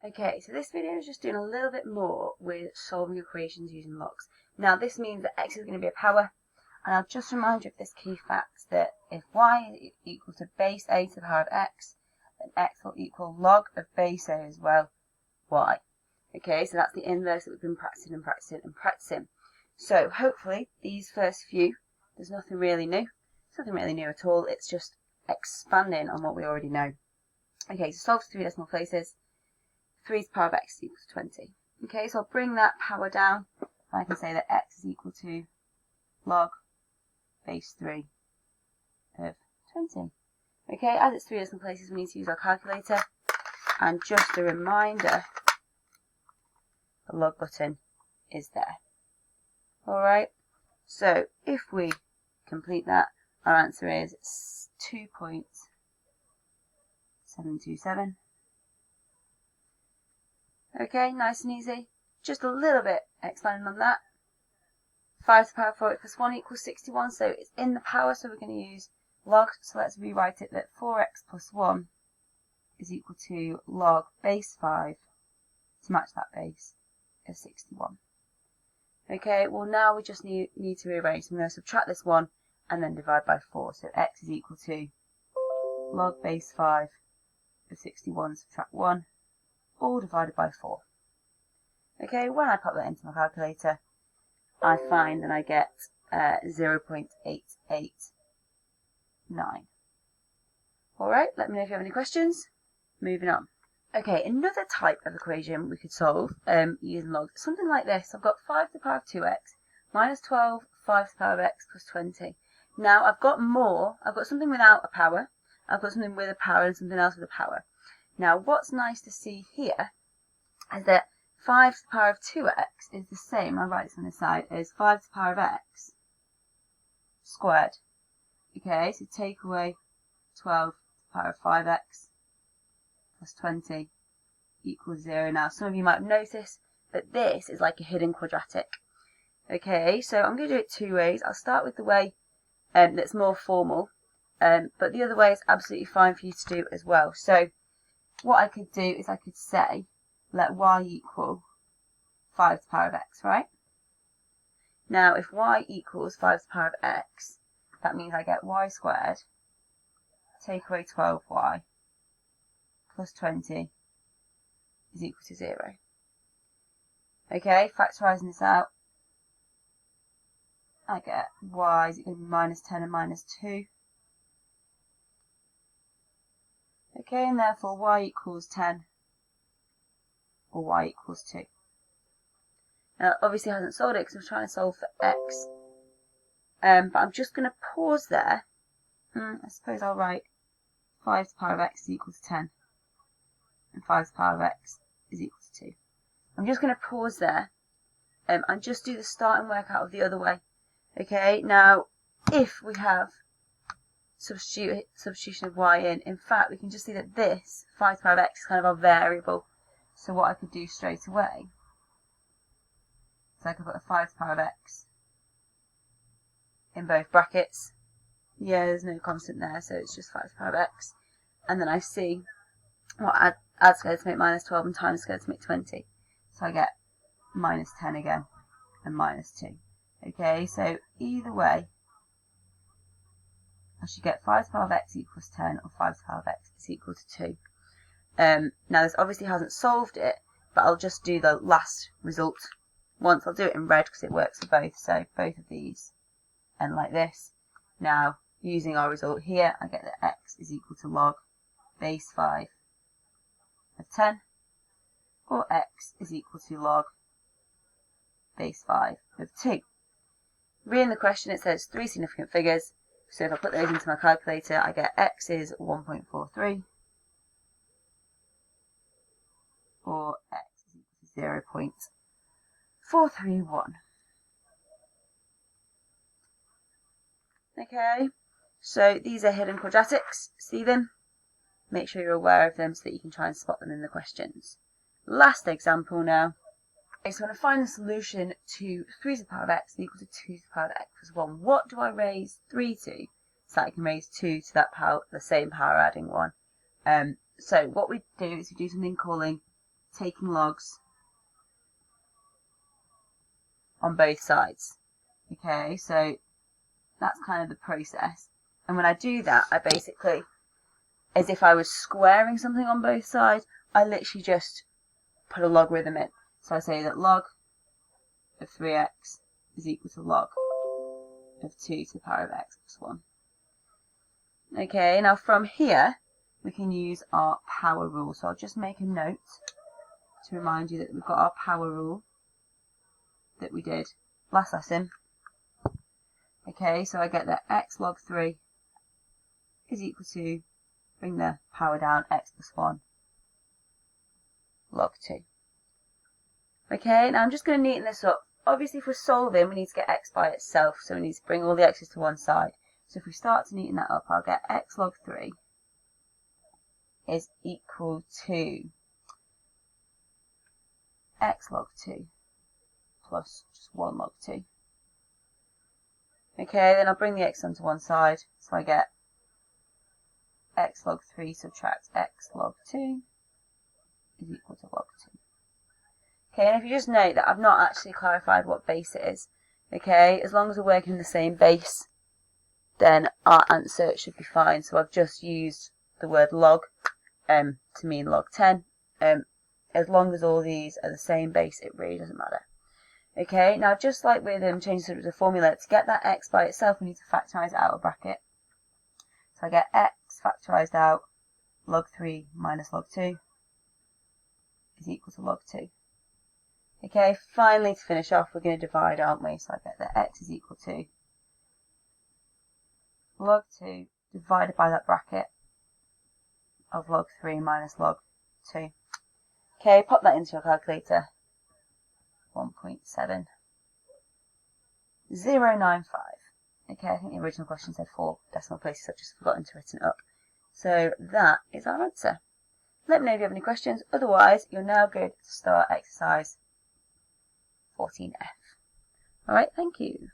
Okay, so this video is just doing a little bit more with solving equations using logs. Now this means that x is going to be a power, and I'll just remind you of this key fact that if y is equal to base a to the power of x, then x will equal log of base a as well, y. Okay, so that's the inverse that we've been practicing and practicing and practicing. So hopefully these first few, there's nothing really new. It's nothing really new at all, it's just expanding on what we already know. Okay, so solve to 3 decimal places. 3 to the power of x is equal to 20. Okay, so I'll bring that power down. And I can say that x is equal to log base 3 of 20. Okay, as it's 3 decimal places, we need to use our calculator. And just a reminder, the log button is there. Alright, so if we complete that, our answer is 2.727. Okay, nice and easy. Just a little bit expanding on that. 5 to the power of 4 plus 1 equals 61, so it's in the power, so we're going to use log. So let's rewrite it that 4x plus 1 is equal to log base 5 to match that base of 61. Okay, well now we just need to rearrange. So I'm going to subtract this 1 and then divide by 4. So x is equal to log base 5 of 61 subtract 1. All divided by 4. Okay, when I pop that into my calculator, I find that I get 0.889. Alright, let me know if you have any questions. Moving on. Okay, another type of equation we could solve using logs. Something like this. I've got 5 to the power of 2x minus 12, 5 to the power of x plus 20. Now I've got more. I've got something without a power. I've got something with a power and something else with a power. Now, what's nice to see here is that 5 to the power of 2x is the same, I'll write this on the side, as 5 to the power of x squared. Okay, so take away 12 to the power of 5x plus 20 equals 0. Now, some of you might have noticed that this is like a hidden quadratic. Okay, so I'm going to do it two ways. I'll start with the way that's more formal, but the other way is absolutely fine for you to do as well. So what I could do is I could say, let y equal 5 to the power of x, right? Now, if y equals 5 to the power of x, that means I get y squared, take away 12y, plus 20 is equal to 0. Okay, factorising this out, I get y is going to be minus 10 and minus 2. Okay, and therefore y equals 10 or y equals 2. Now, obviously I hasn't solved it because I'm trying to solve for x. But I'm just going to pause there. I suppose I'll write 5 to the power of x is equal to 10. And 5 to the power of x is equal to 2. I'm just going to pause there and just do the start and work out of the other way. Okay, now if we have substitution of y in fact, we can just see that this 5 to the power of x is kind of our variable. So what I could do straight away is I could put a 5 to the power of x in both brackets. Yeah, there's no constant there, so it's just 5 to the power of x. And then I see what add squared to make minus 12 and times squared to make 20. So I get minus 10 again and minus 2. Okay, so either way, I should get 5 to the power of x equals 10 or 5 to the power of x is equal to 2. Now this obviously hasn't solved it, but I'll just do the last result once. I'll do it in red because it works for both, so both of these and like this. Now using our result here, I get that x is equal to log base 5 of 10, or x is equal to log base 5 of 2. Reading the question, it says 3 significant figures. So if I put those into my calculator, I get x is 1.43 or x is equal to 0.431. Okay, so these are hidden quadratics. See them? Make sure you're aware of them so that you can try and spot them in the questions. Last example now. Okay, so when I find the solution to 3 to the power of x equals to 2 to the power of x plus 1, what do I raise 3 to? So that I can raise 2 to that power, the same power adding 1. So what we do is we do something calling taking logs on both sides. Okay, so that's kind of the process. And when I do that, I basically, as if I was squaring something on both sides, I literally just put a logarithm in. So I say that log of 3x is equal to log of 2 to the power of x plus 1. Okay, now from here, we can use our power rule. So I'll just make a note to remind you that we've got our power rule that we did last lesson. Okay, so I get that x log 3 is equal to, bring the power down, x plus 1 log 2. Okay, now I'm just going to neaten this up. Obviously, if we're solving, we need to get x by itself, so we need to bring all the x's to one side. So if we start to neaten that up, I'll get x log 3 is equal to x log 2 plus just 1 log 2. Okay, then I'll bring the x onto one side, so I get x log 3 subtract x log 2 is equal to log 2. Okay, and if you just note that I've not actually clarified what base it is, okay, as long as we're working in the same base, then our answer should be fine. So I've just used the word log to mean log 10. As long as all these are the same base, it really doesn't matter. Okay, now just like with changing the formula, to get that x by itself, we need to factorise it out of bracket. So I get x factorised out, log 3 minus log 2 is equal to log 2. Okay, finally to finish off, we're going to divide, aren't we? So I get that x is equal to log 2 divided by that bracket of log 3 minus log 2. Okay, pop that into your calculator. 1.7095. Okay, I think the original question said 4 decimal places. I've just forgotten to written it up. So that is our answer. Let me know if you have any questions. Otherwise, you're now good to start exercise 14F. Alright, thank you.